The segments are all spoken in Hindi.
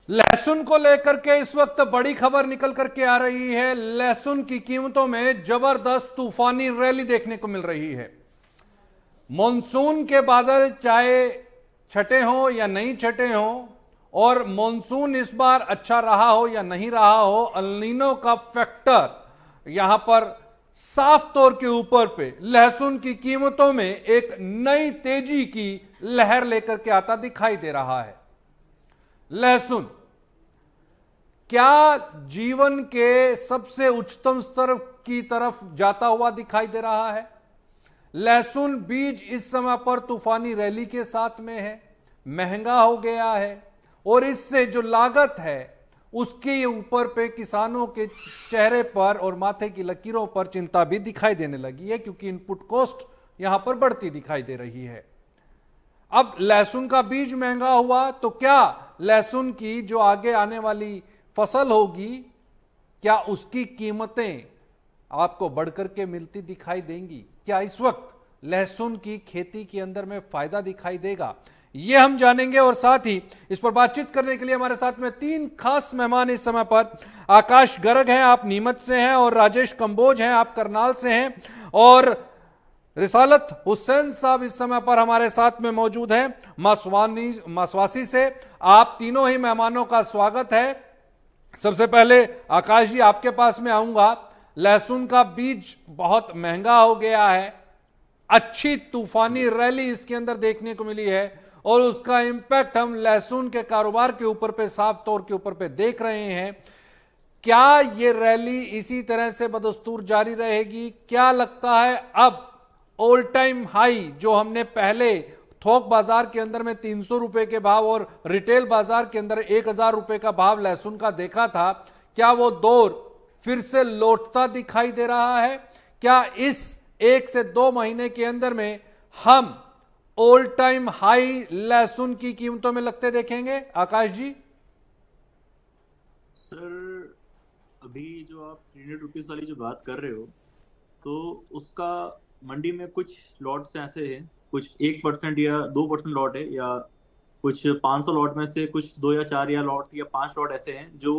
लहसुन को लेकर के इस वक्त बड़ी खबर निकल करके आ रही है। लहसुन की कीमतों में जबरदस्त तूफानी रैली देखने को मिल रही है। मॉनसून के बादल चाहे छटे हों या नहीं छटे हों, और मॉनसून इस बार अच्छा रहा हो या नहीं रहा हो, अल नीनो का फैक्टर यहां पर साफ तौर के ऊपर पे लहसुन की कीमतों में एक नई तेजी की लहर लेकर के आता दिखाई दे रहा है। लहसुन क्या जीवन के सबसे उच्चतम स्तर की तरफ जाता हुआ दिखाई दे रहा है। लहसुन बीज इस समय पर तूफानी रैली के साथ में है, महंगा हो गया है, और इससे जो लागत है उसके ऊपर पे किसानों के चेहरे पर और माथे की लकीरों पर चिंता भी दिखाई देने लगी है, क्योंकि इनपुट कॉस्ट यहां पर बढ़ती दिखाई दे रही है। अब लहसुन का बीज महंगा हुआ तो क्या लहसुन की जो आगे आने वाली फसल होगी, क्या उसकी कीमतें आपको बढ़कर के मिलती दिखाई देंगी? क्या इस वक्त लहसुन की खेती के अंदर में फायदा दिखाई देगा? ये हम जानेंगे, और साथ ही इस पर बातचीत करने के लिए हमारे साथ में तीन खास मेहमान इस समय पर। आकाश गर्ग हैं, आप नीमच से हैं, और राजेश कंबोज हैं, आप करनाल से हैं, और रिसालत हुसैन साहब इस समय पर हमारे साथ में मौजूद हैं मासवासी से। आप तीनों ही मेहमानों का स्वागत है। सबसे पहले आकाश जी, आपके पास में आऊंगा। लहसुन का बीज बहुत महंगा हो गया है, अच्छी तूफानी रैली इसके अंदर देखने को मिली है, और उसका इंपैक्ट हम लहसुन के कारोबार के ऊपर पे साफ तौर के ऊपर पे देख रहे हैं। क्या ये रैली इसी तरह से बदस्तूर जारी रहेगी? क्या लगता है अब ऑल टाइम हाई जो हमने पहले थोक बाजार के अंदर में 300 रुपए के भाव और रिटेल बाजार के अंदर 1000 रुपए का भाव लहसुन का देखा था, क्या वो दौर फिर से लौटता दिखाई दे रहा है? क्या इस 1 से 2 महीने के अंदर में हम ऑल टाइम हाई लहसुन की कीमतों में लगते देखेंगे? आकाश जी। सर, अभी जो आप 300 रुपीज वाली जो बात कर रहे हो, तो उसका मंडी में कुछ लॉट्स ऐसे हैं, कुछ 1% या 2% लॉट है, या कुछ 500 लॉट में से कुछ 2 या 4 या लॉट या 5 लॉट ऐसे हैं जो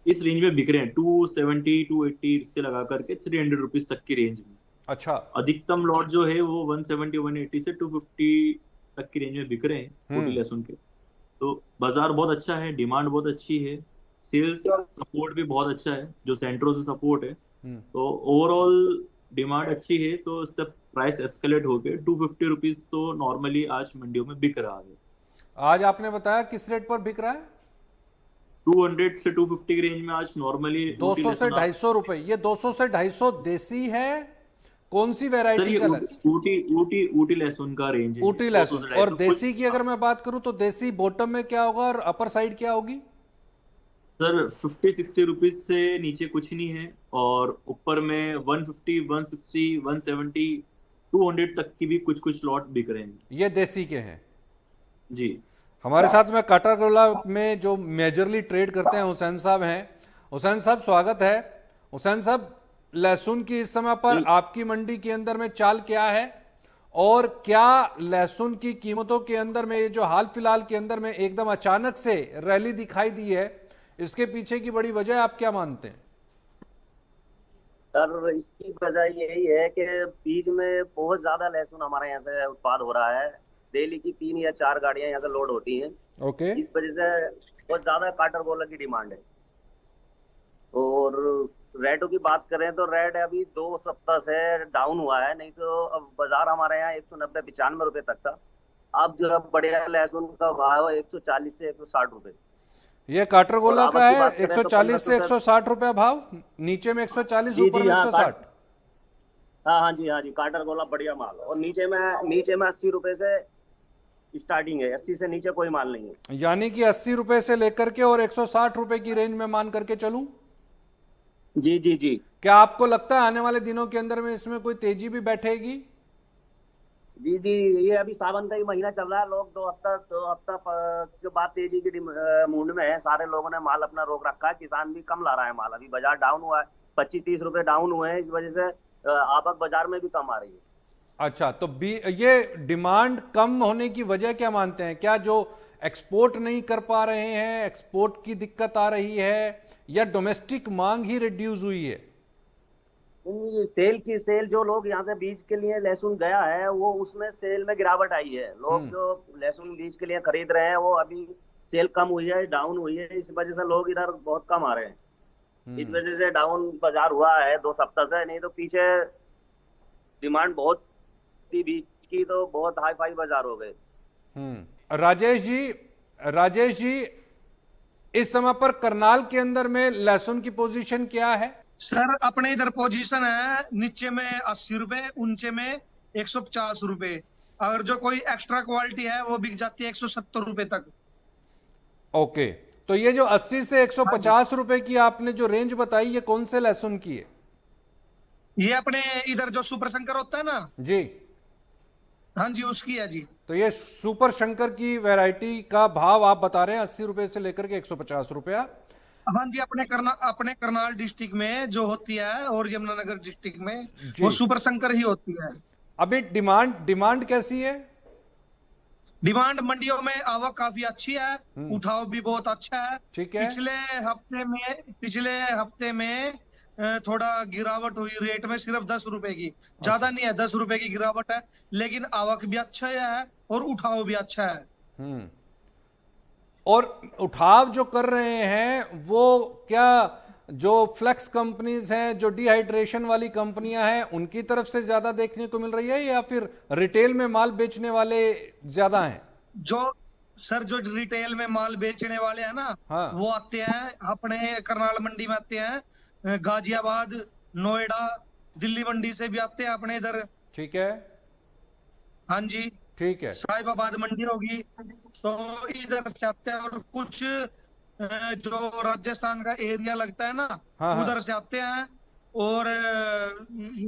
इस रेंज में बिक रहे हैं, 270 280 से लगा करके 300 रुपीज तक की रेंज में। अच्छा। अधिकतम लॉट जो है वो 170 180 से 250 तक की रेंज में बिक रहे हैं छोटी लहसुन के। तो बाजार बहुत अच्छा है, डिमांड बहुत अच्छी है, सेल्स सपोर्ट भी बहुत अच्छा है, जो सेंट्रो से सपोर्ट है। तो ओवरऑल डिमांड अच्छी है, तो सब प्राइस एस्केलेट हो गए। 250 रुपीज तो नॉर्मली आज मंडियों में बिक रहा है। आज आपने बताया किस रेट पर बिक रहा है? 200 से 250 की रेंज में आज नॉर्मली 200 से 250 रुपए। ये 200 से 250 देसी है? कौन सी सर, वैरायटी ये का लहसुन? ऊटी ऊटी ऊटी लहसुन का रेंज है, ऊटी 200 लहसुन। से और 250 देसी की अगर मैं बात करूं तो देसी बॉटम में क्या होगा और अपर साइड क्या होगी? सर 50-60 रुपीज से नीचे कुछ नहीं है, और ऊपर में 150 160 170 200 तक की भी कुछ कुछ लॉट बिक रहे हैं। ये देसी के हैं। जी। हमारे साथ में काटागोला में जो मेजरली ट्रेड करते हैं हुसैन साहब हैं। हुसैन साहब, स्वागत है। हुसैन साहब, लहसुन की इस समय पर आपकी मंडी के अंदर में चाल क्या है, और क्या लहसुन की कीमतों के अंदर में ये जो हाल फिलहाल के अंदर में एकदम अचानक से रैली दिखाई दी है, इसके पीछे की बड़ी वजह आप क्या मानते हैं? सर, इसकी वजह यही है कि बीज में बहुत ज्यादा लहसुन हमारे यहाँ से उत्पाद हो रहा है। डेली की 3 या 4 गाड़ियां यहाँ से लोड होती हैं। ओके। इस वजह से बहुत ज्यादा काटर गोला की डिमांड है। और रेटों की बात करें तो रेट अभी 2 सप्ताह से डाउन हुआ है, नहीं तो अब बाजार हमारे यहाँ 190 95 रुपए तक था। अब जो है बढ़िया लहसुन का भाव 140 से 160 रुपए। ये काटरगोला और का आवक की है बात करें तो 140 से 1500 160 रुपया भाव, नीचे में 140, जी ऊपर जी में हाँ 160। हाँ हाँ जी, हाँ जी, काटर गोला बढ़िया माल। और नीचे में 80 रुपए से स्टार्टिंग है, 80 से नीचे कोई माल नहीं है। यानी कि 80 रुपए से लेकर के और 160 रुपए की रेंज में मान करके चलूं? जी जी जी क्या आपको लगता है आने वाले दिनों के अंदर में इसमें कोई तेजी भी बैठेगी? जी जी, ये अभी सावन का ही महीना चल रहा है। लोग 2 हफ्ता के बाद तेजी की मूड में है। सारे लोगों ने माल अपना रोक रखा है। किसान भी कम ला रहा है माल। अभी बाजार डाउन हुआ है, 25-30 रुपए डाउन हुए हैं। इस वजह से आवक बाजार में भी कम आ रही है। अच्छा, तो ये डिमांड कम होने की वजह क्या मानते हैं? क्या जो एक्सपोर्ट नहीं कर पा रहे हैं, एक्सपोर्ट की दिक्कत आ रही है, या डोमेस्टिक मांग ही रिड्यूस हुई है? सेल जो लोग यहाँ से बीज के लिए लहसुन गया है, वो उसमें सेल में गिरावट आई है। लोग जो लहसुन बीज के लिए खरीद रहे हैं, वो अभी सेल कम हुई है, डाउन हुई है। इस वजह से लोग इधर बहुत कम आ रहे हैं। इस वजह से डाउन बाजार हुआ है 2 सप्ताह से। नहीं तो पीछे डिमांड बहुत थी बीज की, तो बहुत हाई फाई बाजार हो गए। राजेश जी, इस समय पर करनाल के अंदर में लहसुन की पोजीशन क्या है? सर अपने इधर पोजीशन है नीचे में 80 रुपए, ऊंचे में 150 रुपए। अगर जो कोई एक्स्ट्रा क्वालिटी है वो बिक जाती है 170 रुपए तक। ओके, तो ये जो 80 से 150 रुपए की आपने जो रेंज बताई, ये कौन से लहसुन की है? ये अपने इधर जो सुपर शंकर होता है ना जी, हाँ जी, उसकी है जी। तो ये सुपर शंकर की वैरायटी का भाव आप बता रहे हैं 80 रुपए से लेकर के 150 रुपया। हाँ जी, अपने करनाल डिस्ट्रिक्ट में जो होती है और यमुनानगर डिस्ट्रिक्ट में जी। वो सुपर शंकर ही होती है। अभी डिमांड कैसी है? डिमांड मंडियों में आवक काफी अच्छी है, उठाव भी बहुत अच्छा है। ठीक है। पिछले हफ्ते में थोड़ा गिरावट हुई रेट में, सिर्फ 10 रुपए की, ज्यादा नहीं है, 10 रुपए की गिरावट है। लेकिन आवक भी अच्छा है और उठाव भी अच्छा है। और उठाव जो कर रहे हैं वो क्या जो फ्लेक्स कंपनीज हैं, जो डिहाइड्रेशन वाली कंपनियां हैं, उनकी तरफ से ज्यादा देखने को मिल रही है, या फिर रिटेल में माल बेचने वाले ज्यादा हैं? जो रिटेल में माल बेचने वाले हैं ना, हाँ। वो आते हैं अपने करनाल मंडी में, आते हैं गाजियाबाद, नोएडा, दिल्ली मंडी से भी आते हैं अपने इधर। ठीक है। हाँ जी, ठीक है। साहिबाबाद मंडी होगी तो इधर से आते हैं। और कुछ जो राजस्थान का एरिया लगता है ना, हाँ। उधर से आते हैं और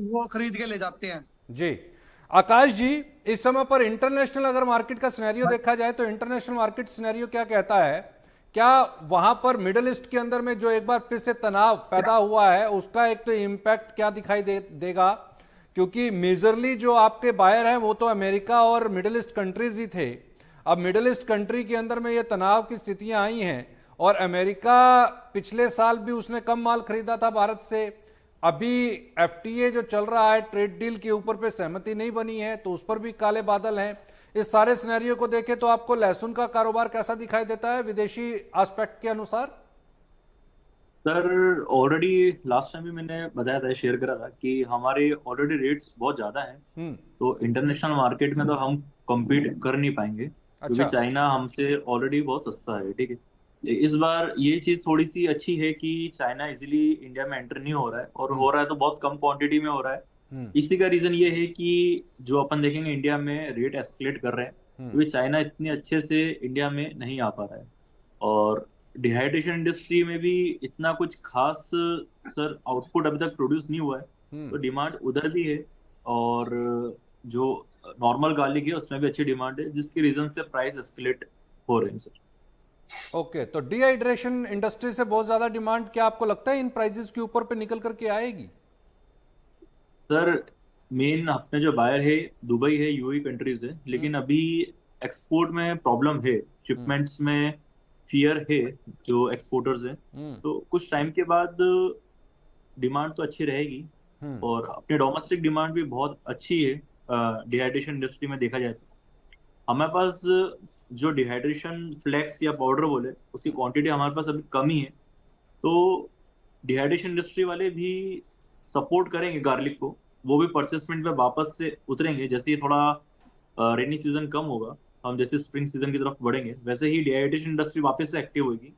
वो खरीद के ले जाते हैं। जी, आकाश जी, इस समय पर इंटरनेशनल अगर मार्केट का सिनेरियो देखा जाए तो इंटरनेशनल मार्केट सिनेरियो क्या कहता है? क्या वहां पर मिडिल ईस्ट के अंदर में जो एक बार फिर से तनाव पैदा हुआ है, उसका एक तो इम्पैक्ट क्या दिखाई देगा? क्योंकि मेजरली जो आपके बायर हैं वो तो अमेरिका और मिडिल ईस्ट कंट्रीज ही थे। अब मिडिल ईस्ट कंट्री के अंदर में ये तनाव की स्थितियां आई हैं, और अमेरिका पिछले साल भी उसने कम माल खरीदा था भारत से। अभी एफटीए जो चल रहा है, ट्रेड डील के ऊपर पे सहमति नहीं बनी है, तो उस पर भी काले बादल हैं। इस सारे सिनेरियो को देखें तो आपको लहसुन का कारोबार कैसा दिखाई देता है विदेशी एस्पेक्ट के अनुसार? सर ऑलरेडी लास्ट टाइम भी मैंने बताया था, शेयर करा था कि हमारे ऑलरेडी रेट्स बहुत ज्यादा हैं। तो इंटरनेशनल मार्केट में तो हम compete कर नहीं पाएंगे, क्योंकि अच्छा। चाइना हमसे ऑलरेडी बहुत सस्ता है। ठीक है, इस बार ये चीज थोड़ी सी अच्छी है कि चाइना इजीली इंडिया में एंटर नहीं हो रहा है, और हो रहा है तो बहुत कम क्वांटिटी में हो रहा है। इसी का रीजन ये है कि जो अपन देखेंगे इंडिया में रेट एस्केलेट कर रहे हैं, क्योंकि चाइना इतनी अच्छे से इंडिया में नहीं आ पा रहा है। और डिहाइड्रेशन इंडस्ट्री में भी इतना कुछ खास सर आउटपुट अभी तक प्रोड्यूस नहीं हुआ है, तो डिमांड उधर भी है। और जो नॉर्मल गार्लिक है उसमें भी अच्छी डिमांड है, जिसके रीजन से प्राइस एस्केलेट हो रहे हैं सर। ओके, तो डिहाइड्रेशन इंडस्ट्री से बहुत ज्यादा डिमांड क्या आपको लगता है इन प्राइसेस के ऊपर पे निकल करके आएगी? सर मेन अपने जो बायर है दुबई है, यूएई कंट्रीज है, लेकिन अभी एक्सपोर्ट में प्रॉब्लम है, शिपमेंट्स में फियर है जो एक्सपोर्टर्स हैं। तो कुछ टाइम के बाद डिमांड तो अच्छी रहेगी, और अपने डोमेस्टिक डिमांड भी बहुत अच्छी है। डिहाइड्रेशन इंडस्ट्री में देखा जाए तो हमारे पास जो डिहाइड्रेशन फ्लेक्स या पाउडर बोले, उसकी क्वांटिटी हमारे पास अभी कम ही है। तो डिहाइड्रेशन इंडस्ट्री वाले भी सपोर्ट करेंगे गार्लिक को, वो भी परचेसमेंट में वापस से उतरेंगे। जैसे ही थोड़ा रेनी सीजन कम होगा, हम जैसे स्प्रिंग सीजन की तरफ बढ़ेंगे, वैसे ही डिहाइड्रेशन इंडस्ट्री वापस से एक्टिव होगी,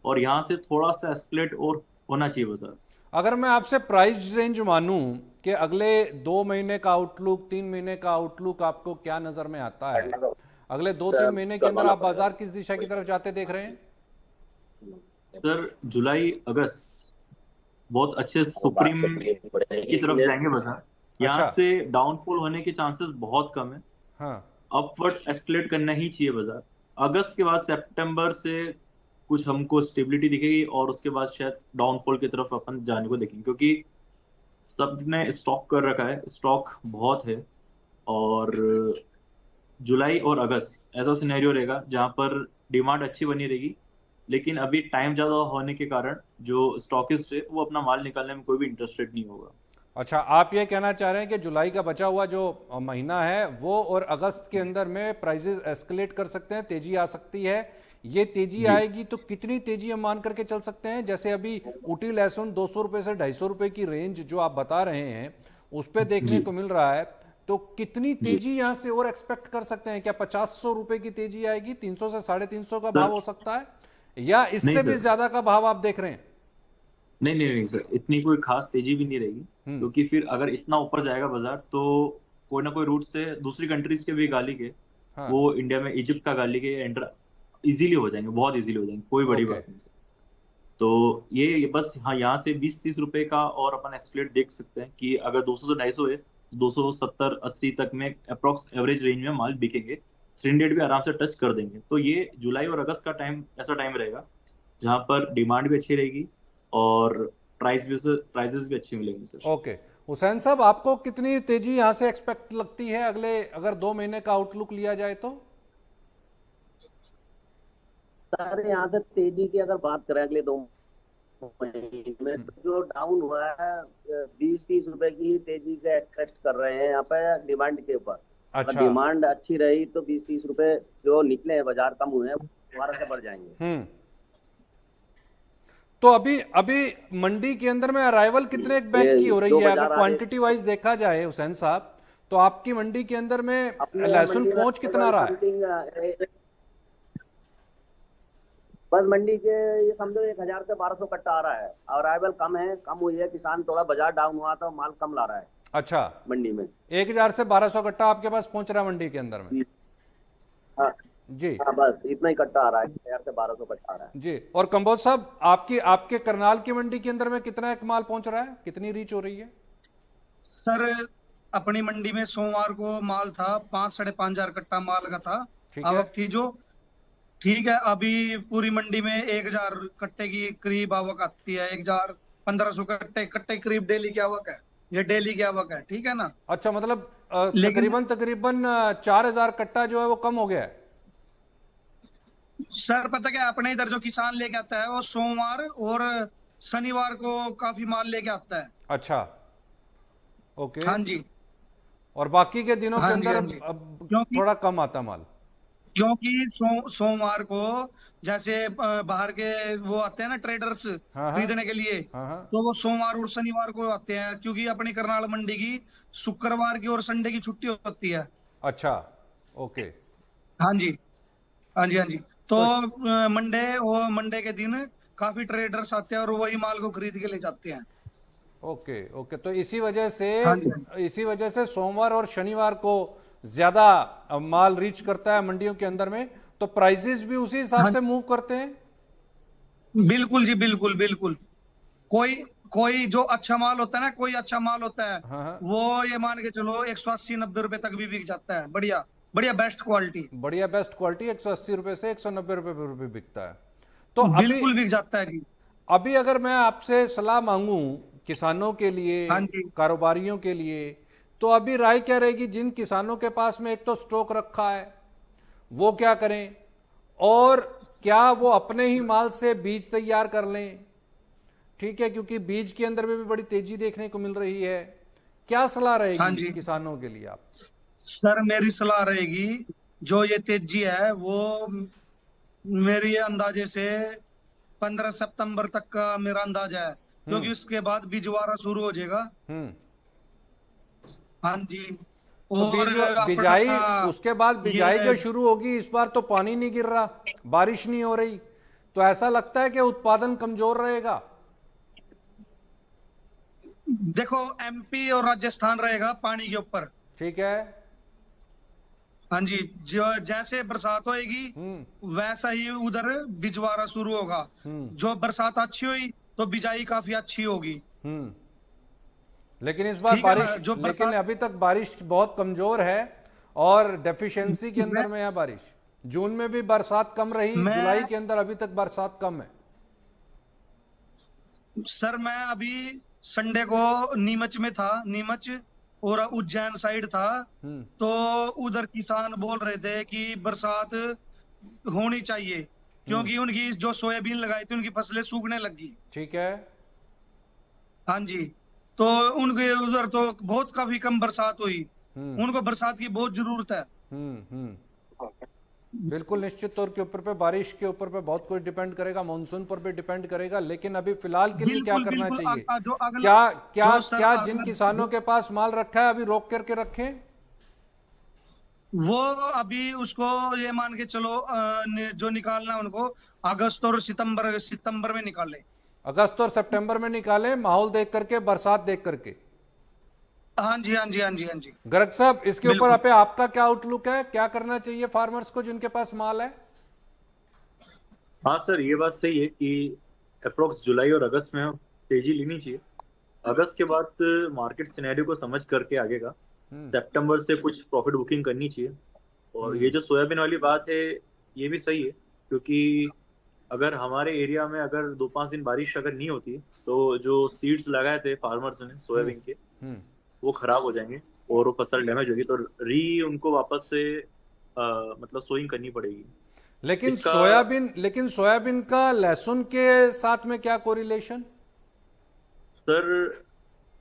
और यहाँ से थोड़ा सा एस्केलेट और होना चाहिए बाजार। अगर मैं आपसे प्राइस रेंज मानूं कि अगले 2 महीने का आउटलुक, 3 महीने का आउटलुक आपको क्या नजर में आता है? अगले 2-3 महीने के अंदर आप बाजार किस दिशा की तरफ जाते देख रहे हैं? सर जुलाई अगस्त बहुत अच्छे सुप्रीम की तरफ जाएंगे बाजार। यहाँ से डाउनफॉल होने के चांसेस बहुत कम है। हाँ। अपवर्ड एस्केलेट करना ही चाहिए बाजार। अगस्त के बाद सितंबर से कुछ हमको स्टेबिलिटी दिखेगी, और उसके बाद शायद डाउनफॉल की तरफ अपन जाने को देखेंगे, क्योंकि सबने स्टॉक कर रखा है, स्टॉक बहुत है। और जुलाई और अगस्त ऐसा सिनेरियो रहेगा जहां पर डिमांड अच्छी बनी रहेगी, लेकिन अभी टाइम ज्यादा होने के कारण जो स्टॉकिस्ट है वो अपना माल निकालने में कोई भी इंटरेस्टेड नहीं होगा। अच्छा, आप ये कहना चाह रहे हैं कि जुलाई का बचा हुआ जो महीना है वो और अगस्त के अंदर में प्राइसेस एस्केलेट कर सकते हैं, तेजी आ सकती है। ये तेजी आएगी तो कितनी तेजी हम मान करके चल सकते हैं? जैसे अभी ऊटी लहसुन 200 रुपए से 250 रुपए की रेंज जो आप बता रहे हैं उस पे देखने को मिल रहा है, तो कितनी तेजी यहां से और एक्सपेक्ट कर सकते हैं? क्या 50-100 रुपए की तेजी आएगी? 300 से 350 का भाव हो सकता है, या इससे भी ज्यादा का भाव आप देख रहे हैं? नहीं नहीं नहीं सर, इतनी कोई खास तेजी भी नहीं रहेगी, क्योंकि फिर अगर इतना ऊपर जाएगा बाजार तो कोई ना कोई रूट से दूसरी कंट्रीज के भी गार्लिक है, हाँ। वो इंडिया में इजिप्ट का गार्लिक है एंटर इजीली हो जाएंगे, बहुत इजीली हो जाएंगे, कोई बड़ी बात नहीं सर। तो ये बस हाँ, यहाँ से 20-30 रुपए का और अपन एस्केलेट देख सकते हैं कि अगर 200 से 250 है, 270-80 तक में अप्रोक्स एवरेज रेंज में माल बिकेंगे, 300 भी आराम से टच कर देंगे। तो ये जुलाई और अगस्त का टाइम ऐसा टाइम रहेगा जहां पर डिमांड भी अच्छी रहेगी और प्राइसेस भी अच्छी मिलेंगी सर। ओके, हुसैन साहब, आपको कितनी तेजी यहां से एक्सपेक्ट लगती है अगले, अगर 2 महीने का आउटलुक लिया जाए तो? सर यहाँ से तेजी की अगर बात करें अगले 2 महीने में, तो जो डाउन हुआ है 20-30 रुपए की तेजी का एक्सपेक्ट कर रहे हैं यहाँ पे डिमांड के ऊपर। अच्छा। अगर डिमांड अच्छी रही तो 20-30 रुपए जो निकले हैं बाजार कम हुए हैं दोबारा से बढ़ जाएंगे। तो अभी मंडी के अंदर में अराइवल कितने बैग की हो रही है अगर क्वांटिटी वाइज देखा जाए हुसैन साहब, तो आपकी मंडी के अंदर में लहसुन पहुंच कितना रहा है? बस मंडी के ये समझो 1000 से 1200 कट्टा आ रहा है, और अराइवल कम है, कम हुई है, किसान थोड़ा बाजार डाउन हुआ तो माल कम ला रहा है। अच्छा, मंडी में 1000 से 1200 कट्टा आपके पास पहुंच रहा है मंडी के अंदर में? हाँ जी हाँ, बस इतना ही कट्टा आ रहा है, 1000 से 1200 कट्टा आ रहा है जी। और कंबोज साहब, आपके करनाल की मंडी के अंदर में कितना एक माल पहुंच रहा है, कितनी रीच हो रही है? सर अपनी मंडी में सोमवार को माल था 5-5.5 कट्टा माल का था, आवक थी जो, ठीक है। अभी पूरी मंडी में 1000 कट्टे की करीब आवक आती है, 1000-1500 कट्टे करीब डेली की आवक है, ये डेली की आवक है, ठीक है ना। अच्छा, मतलब लेकिन तकरीबन 4000 कट्टा जो है वो कम हो गया है। सर पता क्या, अपने इधर जो किसान लेके आता है वो सोमवार और शनिवार को काफी माल लेके आता है। अच्छा, ओके। हाँ जी। और बाकी के दिनों के अंदर क्योंकि थोड़ा कम आता माल, क्योंकि सोमवार को जैसे बाहर के वो आते हैं ना ट्रेडर्स खरीदने के लिए, तो वो सोमवार और शनिवार को आते हैं, क्योंकि अपनी करनाल मंडी की शुक्रवार की और संडे की छुट्टी होती है। अच्छा, ओके। हाँ जी, हाँ जी, हाँ जी। तो मंडे के दिन काफी ट्रेडर्स आते हैं और वही माल को खरीद के ले जाते हैं। ओके ओके, तो इसी वजह हाँ जी। से सोमवार और शनिवार को ज्यादा माल रीच करता है मंडियों के अंदर में, तो प्राइसेस भी उसी हिसाब से मूव करते हैं। बिल्कुल जी, बिल्कुल बिल्कुल। कोई जो अच्छा माल होता है ना, कोई अच्छा माल होता है, वो ये मान के चलो 180-90 रुपए तक भी बिक जाता है, बढ़िया बढ़िया बेस्ट क्वालिटी 180 रुपए से 190 रुपए बिकता है, तो बिल्कुल बिक जाता है जी। अभी अगर मैं आपसे सलाह मांगू किसानों के लिए, हाँ जी, कारोबारियों के लिए, तो अभी राय क्या रहेगी? जिन किसानों के पास में एक तो स्टॉक रखा है वो क्या करें, और क्या वो अपने ही माल से बीज तैयार कर लें? ठीक है, क्योंकि बीज के अंदर में भी बड़ी तेजी देखने को मिल रही है। क्या सलाह रहेगी किसानों के लिए आप? सर मेरी सलाह रहेगी, जो ये तेजी है वो मेरी अंदाजे से 15 सितंबर तक का मेरा अंदाजा है, क्योंकि उसके बाद बिजवारा शुरू हो जाएगा। हाँ जी। तो बिजाई, उसके बाद बिजाई जो शुरू होगी, इस बार तो पानी नहीं गिर रहा, बारिश नहीं हो रही, तो ऐसा लगता है कि उत्पादन कमजोर रहेगा। देखो एमपी और राजस्थान रहेगा पानी के ऊपर, ठीक है। हाँ जी, जो जैसे बरसात होएगी वैसा ही उधर बिजवारा शुरू होगा। जो बरसात अच्छी हुई तो बिजाई काफी अच्छी होगी। लेकिन इस बार बारिश, लेकिन अभी तक बारिश बहुत कमजोर है और डेफिशिएंसी के अंदर में है बारिश। जून में भी बरसात कम रही, जुलाई के अंदर अभी तक बरसात कम है। सर मैं अभी संडे को नीमच में था, नीमच और उज्जैन साइड था, हम्म। तो उधर किसान बोल रहे थे कि बरसात होनी चाहिए, क्योंकि उनकी जो सोयाबीन लगाई थी उनकी फसलें सूखने लगी। ठीक है। हाँ जी। तो उनके उधर तो बहुत काफी कम बरसात हुई, हम्म उनको बरसात की बहुत जरूरत है। हम्म। बिल्कुल, निश्चित तौर के ऊपर पे बारिश के ऊपर पे बहुत कुछ डिपेंड करेगा, मानसून पर भी डिपेंड करेगा, लेकिन अभी फिलहाल के लिए क्या बिल्कुल करना बिल्कुल। चाहिए? जो अगला क्या क्या जो सर क्या जिन अगला किसानों के पास माल रखा है अभी रोक करके रखें? वो अभी उसको ये मान के चलो जो निकालना है उनको अगस्त और सितंबर में निकाले। अगस्त और सितंबर में निकालें, माहौल देख करके, बरसात देख करके। हाँ जी हाँ जी हाँ जी हाँ जी। गर्ग साहब, इसके ऊपर बिल्कुल। आपका क्या आउटलुक है? क्या करना चाहिए फार्मर्स को जिनके पास माल है? हाँ सर, ये बात सही है कि अप्रोक्स जुलाई और अगस्त में तेजी लेनी चाहिए। अगस्त के बाद मार्केट सिनेरियो को समझ करके आगे का सितंबर से कुछ प्रॉफिट बुकिंग करनी चाहिए। और ये जो सोयाबीन वाली बात है, ये भी सही है, क्योंकि अगर हमारे एरिया में अगर 2-5 दिन बारिश अगर नहीं होती तो जो सीड्स लगाए थे फार्मर्स ने सोयाबीन के, वो खराब हो जाएंगे और वो फसल डैमेज होगी, तो उनको वापस से मतलब सोइंग करनी पड़ेगी। लेकिन सोयाबीन का लहसुन के साथ में क्या कोरिलेशन? सर,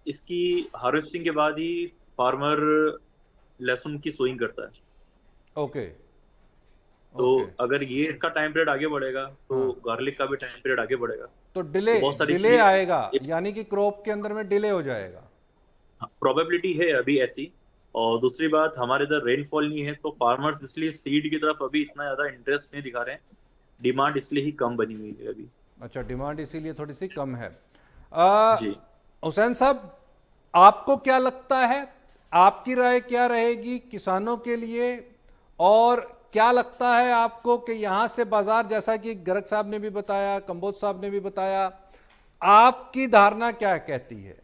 इसकी हार्वेस्टिंग के बाद ही फार्मर लहसुन की सोइंग करता है। ओके। तो ओके। अगर ये इसका टाइम पीरियड आगे बढ़ेगा तो गार्लिक का भी टाइम पीरियड आगे बढ़ेगा, तो डिले बहुत सारी डिले चीजें आएगा, यानी कि क्रॉप के अंदर में डिले हो जाएगा। प्रोबेबिलिटी है अभी ऐसी। और दूसरी बात, हमारे इधर रेनफॉल नहीं है, तो फार्मर्स इसलिए सीड की तरफ अभी इतना ज्यादा इंटरेस्ट नहीं दिखा रहे हैं। डिमांड इसलिए ही कम बनी हुई है अभी। अच्छा, डिमांड इसीलिए थोड़ी सी कम है। जी हुसैन साहब, आपको क्या लगता है, आपकी राय क्या रहेगी किसानों के लिए? और क्या लगता है आपको कि यहां से बाजार, जैसा कि गर्ग साहब ने भी बताया, कंबोज साहब ने भी बताया, आपकी धारणा क्या कहती है?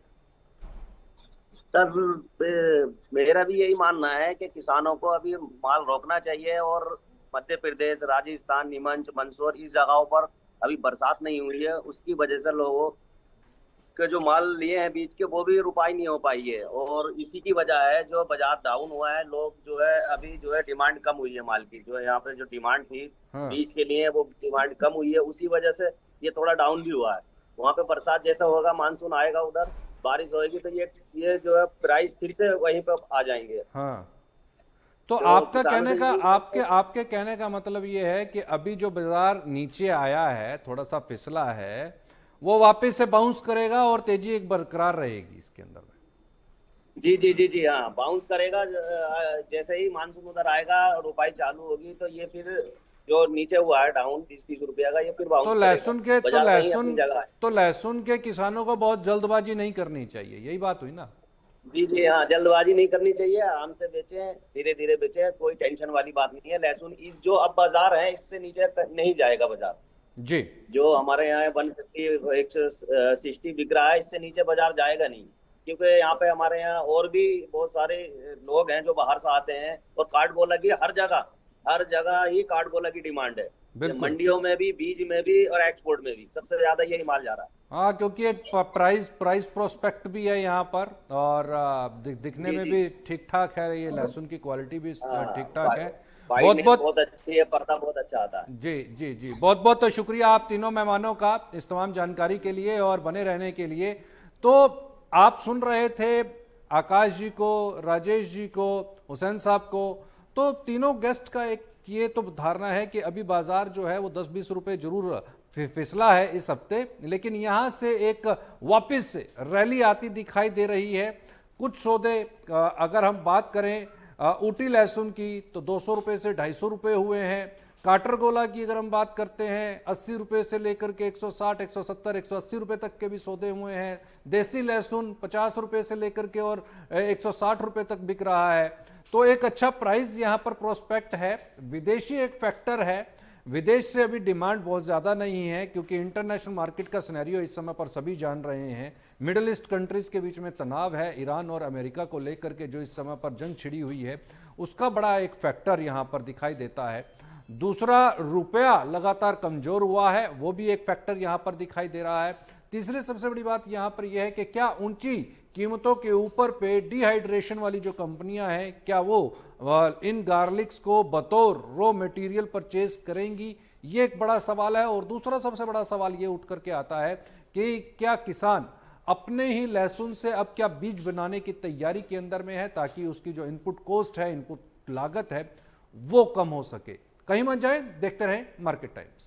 सर मेरा भी यही मानना है कि किसानों को अभी माल रोकना चाहिए, और मध्य प्रदेश, राजस्थान, नीमच, मंदसौर इस जगहों पर अभी बरसात नहीं हुई है, उसकी वजह से लोगों के जो माल लिए हैं बीच के वो भी रुपाई नहीं हो पाई है, और इसी की वजह है जो बाजार डाउन हुआ है। लोग जो है अभी जो है डिमांड कम हुई है माल की, जो है यहाँ पे जो डिमांड थी हाँ। बीज के लिए वो डिमांड कम हुई है, उसी वजह से ये थोड़ा डाउन भी हुआ है। वहाँ पे बरसात जैसा होगा, मानसून आएगा, उधर बारिश होगी, तो ये जो है प्राइस फिर से वहीं पे आ जाएंगे। हाँ, तो तो आपका किसानों कहने से का, यही- आपके कहने का मतलब ये है कि अभी जो बाजार नीचे आया है, थोड़ा सा फिसला है, वो वापस से बाउंस करेगा और तेजी एक बरकरार रहेगी इसके अंदर में? जी जी जी जी हाँ, बाउंस करेगा। जैसे ही मानसून उधर आएगा, रुपाई चालू होगी, तो ये फिर जो नीचे हुआ है डाउन 20-30 रुपया का, ये फिर तो बाउंस करेगा। बाजार वहीं अपनी जगह है। तो लहसुन के किसानों को बहुत जल्दबाजी नहीं करनी चाहिए, यही बात हुई ना? जी जी हाँ, जल्दबाजी नहीं करनी चाहिए, आराम से बेचें, धीरे धीरे बेचें, कोई टेंशन वाली बात नहीं है। लहसुन इस जो अब बाजार है इससे नीचे नहीं जाएगा बाजार। जी। जो हमारे यहाँ 150 160 बिक रहा है, इससे नीचे बाजार जाएगा नहीं, क्योंकि यहाँ पे हमारे यहाँ और भी बहुत सारे लोग हैं जो बाहर से आते हैं, और काठगोला की हर जगह ही काठगोला की डिमांड है। बिल्कुल। मंडियों में भी, बीज में भी, और एक्सपोर्ट में भी सबसे ज्यादा यही माल जा रहा है। हाँ, क्योंकि एक प्राइस प्रोस्पेक्ट भी है यहाँ पर, और दिखने जी में जी भी ठीक ठाक है, ये लहसुन की क्वालिटी भी हाँ, ठीक ठाक है। बहुत वाइटनेस बहुत बहुत अच्छी है, पर्दा बहुत अच्छा आता है। जी जी जी, बहुत बहुत शुक्रिया आप तीनों मेहमानों का इस तमाम जानकारी के लिए और बने रहने के लिए। तो आप सुन रहे थे आकाश जी को, राजेश जी को, हुसैन साहब को। तो तीनों गेस्ट का एक ये तो धारणा है कि अभी बाजार जो है वो 10-20 रुपए जरूर फिसला है इस हफ्ते, लेकिन यहां से एक वापस से रैली आती दिखाई दे रही है। कुछ सौदे अगर हम बात करें ऊटी लहसुन की, तो 200 रुपए से 250 रुपए हुए हैं। काटरगोला की अगर हम बात करते हैं, 80 रुपए से लेकर के 160, 170, 180 रुपए तक के भी सौदे हुए हैं। देसी लहसुन 50 रुपए से लेकर के और 160 रुपए तक बिक रहा है। तो एक अच्छा प्राइस यहां पर प्रोस्पेक्ट है। विदेशी एक फैक्टर है, विदेश से अभी डिमांड बहुत ज़्यादा नहीं है, क्योंकि इंटरनेशनल मार्केट का सिनेरियो इस समय पर सभी जान रहे हैं। मिडिल ईस्ट कंट्रीज़ के बीच में तनाव है, ईरान और अमेरिका को लेकर के जो इस समय पर जंग छिड़ी हुई है, उसका बड़ा एक फैक्टर यहाँ पर दिखाई देता है। दूसरा, रुपया लगातार कमजोर हुआ है, वो भी एक फैक्टर यहां पर दिखाई दे रहा है। तीसरी सबसे बड़ी बात यहां पर यह है कि क्या ऊंची कीमतों के ऊपर पे डिहाइड्रेशन वाली जो कंपनियां हैं, क्या वो इन गार्लिक्स को बतौर रॉ मटेरियल परचेज करेंगी, ये एक बड़ा सवाल है। और दूसरा सबसे बड़ा सवाल ये उठ करके आता है कि क्या किसान अपने ही लहसुन से अब क्या बीज बनाने की तैयारी के अंदर में है, ताकि उसकी जो इनपुट कॉस्ट है, इनपुट लागत है, वो कम हो सके। कहीं मत जाएं, देखते रहें मार्केट टाइम्स।